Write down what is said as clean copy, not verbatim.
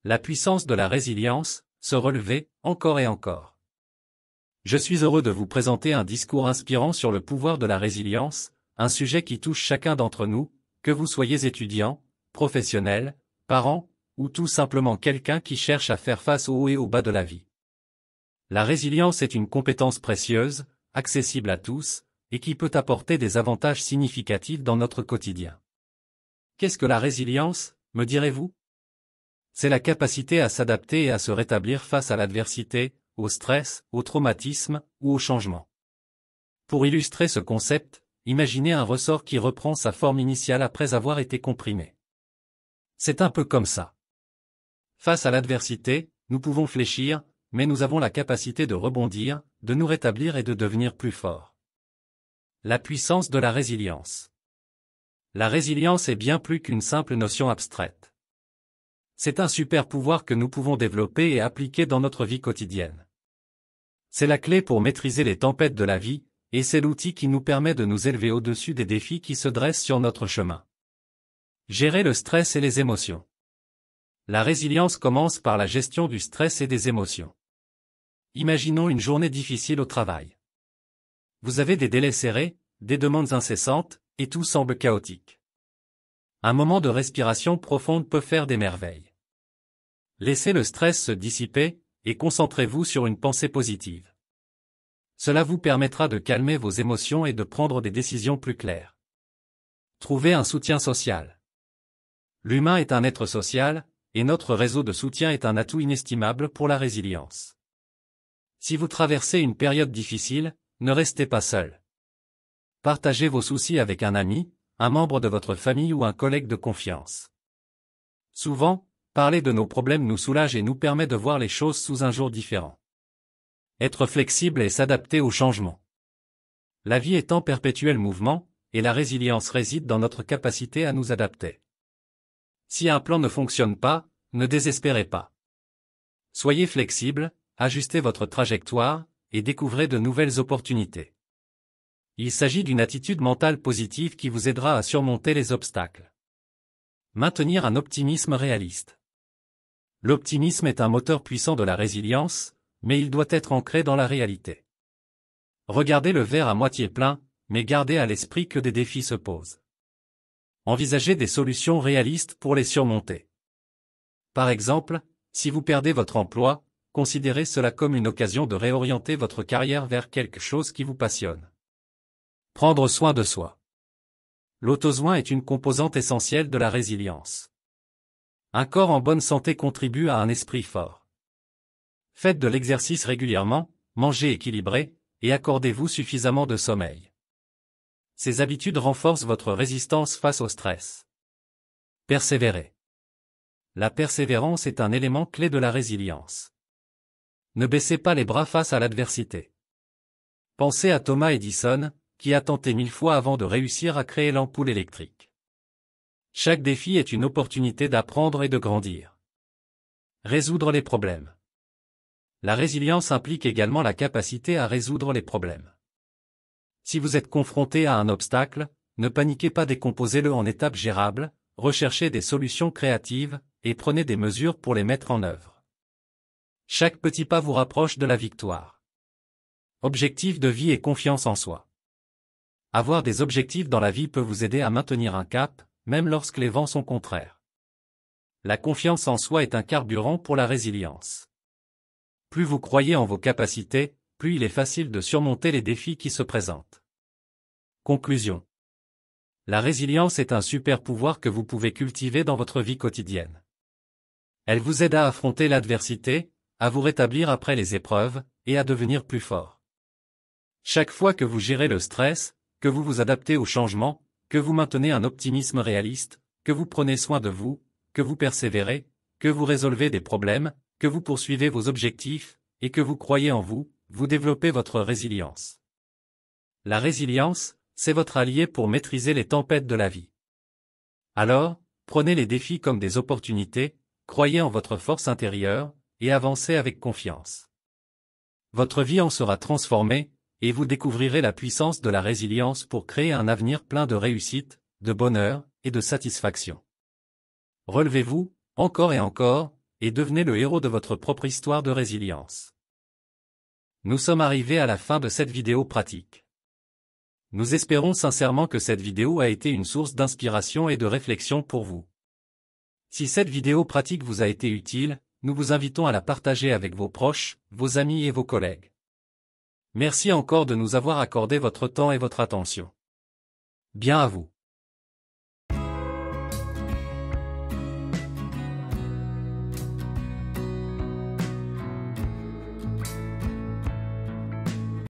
La puissance de la résilience, se relever, encore et encore. Je suis heureux de vous présenter un discours inspirant sur le pouvoir de la résilience, un sujet qui touche chacun d'entre nous, que vous soyez étudiant, professionnel, parent, ou tout simplement quelqu'un qui cherche à faire face aux hauts et aux bas de la vie. La résilience est une compétence précieuse, accessible à tous, et qui peut apporter des avantages significatifs dans notre quotidien. Qu'est-ce que la résilience, me direz-vous? C'est la capacité à s'adapter et à se rétablir face à l'adversité, au stress, au traumatisme ou au changement. Pour illustrer ce concept, imaginez un ressort qui reprend sa forme initiale après avoir été comprimé. C'est un peu comme ça. Face à l'adversité, nous pouvons fléchir, mais nous avons la capacité de rebondir, de nous rétablir et de devenir plus forts. La puissance de la résilience. La résilience est bien plus qu'une simple notion abstraite. C'est un super pouvoir que nous pouvons développer et appliquer dans notre vie quotidienne. C'est la clé pour maîtriser les tempêtes de la vie, et c'est l'outil qui nous permet de nous élever au-dessus des défis qui se dressent sur notre chemin. Gérer le stress et les émotions. La résilience commence par la gestion du stress et des émotions. Imaginons une journée difficile au travail. Vous avez des délais serrés, des demandes incessantes, et tout semble chaotique. Un moment de respiration profonde peut faire des merveilles. Laissez le stress se dissiper, et concentrez-vous sur une pensée positive. Cela vous permettra de calmer vos émotions et de prendre des décisions plus claires. Trouvez un soutien social. L'humain est un être social, et notre réseau de soutien est un atout inestimable pour la résilience. Si vous traversez une période difficile, ne restez pas seul. Partagez vos soucis avec un ami, un membre de votre famille ou un collègue de confiance. Souvent, parler de nos problèmes nous soulage et nous permet de voir les choses sous un jour différent. Être flexible et s'adapter au changement. La vie est en perpétuel mouvement, et la résilience réside dans notre capacité à nous adapter. Si un plan ne fonctionne pas, ne désespérez pas. Soyez flexible, ajustez votre trajectoire, et découvrez de nouvelles opportunités. Il s'agit d'une attitude mentale positive qui vous aidera à surmonter les obstacles. Maintenir un optimisme réaliste. L'optimisme est un moteur puissant de la résilience, mais il doit être ancré dans la réalité. Regardez le verre à moitié plein, mais gardez à l'esprit que des défis se posent. Envisagez des solutions réalistes pour les surmonter. Par exemple, si vous perdez votre emploi, considérez cela comme une occasion de réorienter votre carrière vers quelque chose qui vous passionne. Prendre soin de soi. L'auto-soin est une composante essentielle de la résilience. Un corps en bonne santé contribue à un esprit fort. Faites de l'exercice régulièrement, mangez équilibré, et accordez-vous suffisamment de sommeil. Ces habitudes renforcent votre résistance face au stress. Persévérez. La persévérance est un élément clé de la résilience. Ne baissez pas les bras face à l'adversité. Pensez à Thomas Edison, qui a tenté 1000 fois avant de réussir à créer l'ampoule électrique. Chaque défi est une opportunité d'apprendre et de grandir. Résoudre les problèmes. La résilience implique également la capacité à résoudre les problèmes. Si vous êtes confronté à un obstacle, ne paniquez pas, décomposez-le en étapes gérables, recherchez des solutions créatives, et prenez des mesures pour les mettre en œuvre. Chaque petit pas vous rapproche de la victoire. Objectif de vie et confiance en soi. Avoir des objectifs dans la vie peut vous aider à maintenir un cap, même lorsque les vents sont contraires. La confiance en soi est un carburant pour la résilience. Plus vous croyez en vos capacités, plus il est facile de surmonter les défis qui se présentent. Conclusion. La résilience est un super pouvoir que vous pouvez cultiver dans votre vie quotidienne. Elle vous aide à affronter l'adversité, à vous rétablir après les épreuves, et à devenir plus fort. Chaque fois que vous gérez le stress, que vous vous adaptez au changement, que vous maintenez un optimisme réaliste, que vous prenez soin de vous, que vous persévérez, que vous résolvez des problèmes, que vous poursuivez vos objectifs, et que vous croyez en vous, vous développez votre résilience. La résilience, c'est votre allié pour maîtriser les tempêtes de la vie. Alors, prenez les défis comme des opportunités, croyez en votre force intérieure, et avancez avec confiance. Votre vie en sera transformée, et vous découvrirez la puissance de la résilience pour créer un avenir plein de réussite, de bonheur, et de satisfaction. Relevez-vous, encore et encore, et devenez le héros de votre propre histoire de résilience. Nous sommes arrivés à la fin de cette vidéo pratique. Nous espérons sincèrement que cette vidéo a été une source d'inspiration et de réflexion pour vous. Si cette vidéo pratique vous a été utile, nous vous invitons à la partager avec vos proches, vos amis et vos collègues. Merci encore de nous avoir accordé votre temps et votre attention. Bien à vous.